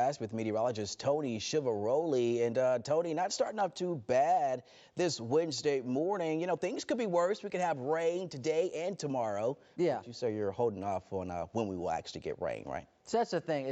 forecast with meteorologist Tony Chivaroli. And Tony, not starting off too bad this Wednesday morning. You know, things could be worse. We could have rain today and tomorrow. Yeah. But you say you're holding off on when we will actually get rain, right? So that's the thing.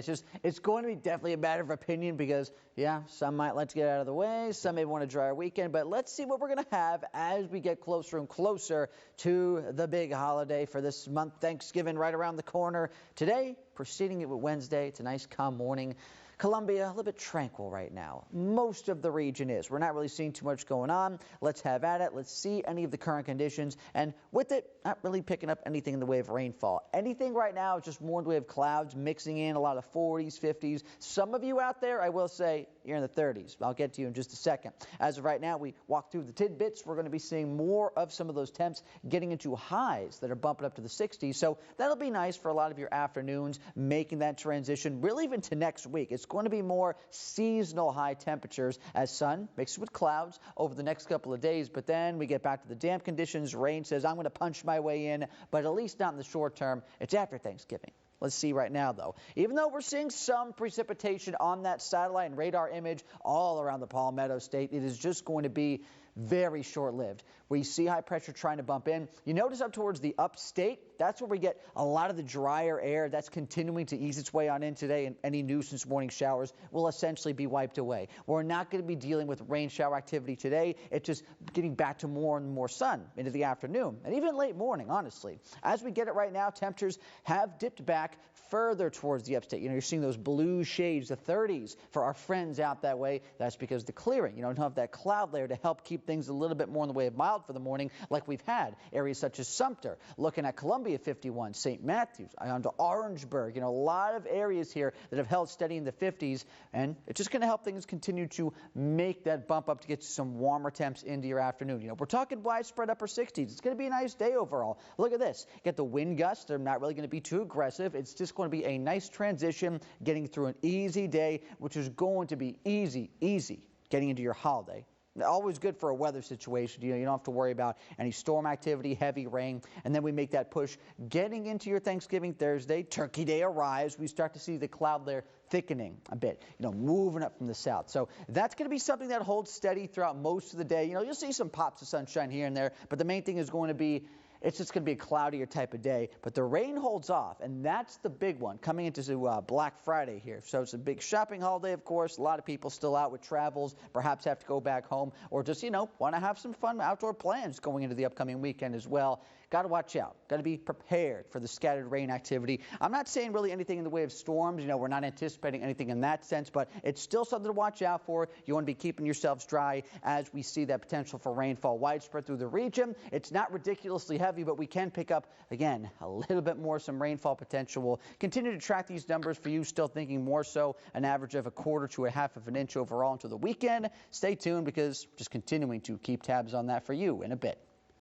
It's going to be definitely a matter of opinion because, yeah, some might like to get out of the way. Some may want a drier weekend. But let's see what we're going to have as we get closer and closer to the big holiday for this month. Thanksgiving right around the corner. Today, proceeding it with Wednesday. It's a nice, calm morning. Columbia, a little bit tranquil right now. Most of the region is. We're not really seeing too much going on. Let's have at it. Let's see any of the current conditions. And with it, not really picking up anything in the way of rainfall. Anything right now is just more in the way of clouds mixing in, a lot of 40s, 50s. Some of you out there, I will say, you're in the 30s. I'll get to you in just a second. As of right now, we walk through the tidbits. We're going to be seeing more of some of those temps getting into highs that are bumping up to the 60s. So that'll be nice for a lot of your afternoons, making that transition really even to next week. It's going to be more seasonal high temperatures as sun mixed with clouds over the next couple of days. But then we get back to the damp conditions. Rain says I'm going to punch my way in, but at least not in the short term. It's after Thanksgiving. Let's see right now, though. Even though we're seeing some precipitation on that satellite and radar image all around the Palmetto State, it is just going to be very short-lived. We see high pressure trying to bump in. You notice up towards the upstate, that's where we get a lot of the drier air. That's continuing to ease its way on in today, and any nuisance morning showers will essentially be wiped away. We're not going to be dealing with rain shower activity today. It's just getting back to more and more sun into the afternoon and even late morning, honestly. As we get it right now, temperatures have dipped back further towards the upstate. You know, you're seeing those blue shades, the 30s for our friends out that way. That's because the clearing, you don't have that cloud layer to help keep things a little bit more in the way of mild for the morning like we've had. Areas such as Sumter, looking at Columbia 51, St. Matthews, on to Orangeburg, you know, a lot of areas here that have held steady in the 50s, and it's just going to help things continue to make that bump up to get some warmer temps into your afternoon. You know, we're talking widespread upper 60s. It's going to be a nice day overall. Look at this. Get the wind gusts. They're not really going to be too aggressive. It's just going to be a nice transition, getting through an easy day, which is going to be easy getting into your holiday. Always good for a weather situation. You know, you don't have to worry about any storm activity, heavy rain, and then we make that push getting into your Thanksgiving Thursday. Turkey Day arrives. We start to see the cloud layer thickening a bit, you know, moving up from the south. So that's going to be something that holds steady throughout most of the day. You know, you'll see some pops of sunshine here and there, but the main thing is going to be it's just going to be a cloudier type of day, but the rain holds off, and that's the big one coming into Black Friday here. So it's a big shopping holiday, of course. A lot of people still out with travels, perhaps have to go back home, or just, you know, want to have some fun outdoor plans going into the upcoming weekend as well. Got to watch out. Got to be prepared for the scattered rain activity. I'm not saying really anything in the way of storms. You know, we're not anticipating anything in that sense, but it's still something to watch out for. You want to be keeping yourselves dry as we see that potential for rainfall widespread through the region. It's not ridiculously heavy, but we can pick up, again, a little bit more, some rainfall potential. We'll continue to track these numbers for you, still thinking more so an average of 1/4 to 1/2 of an inch overall into the weekend. Stay tuned because we're just continuing to keep tabs on that for you in a bit.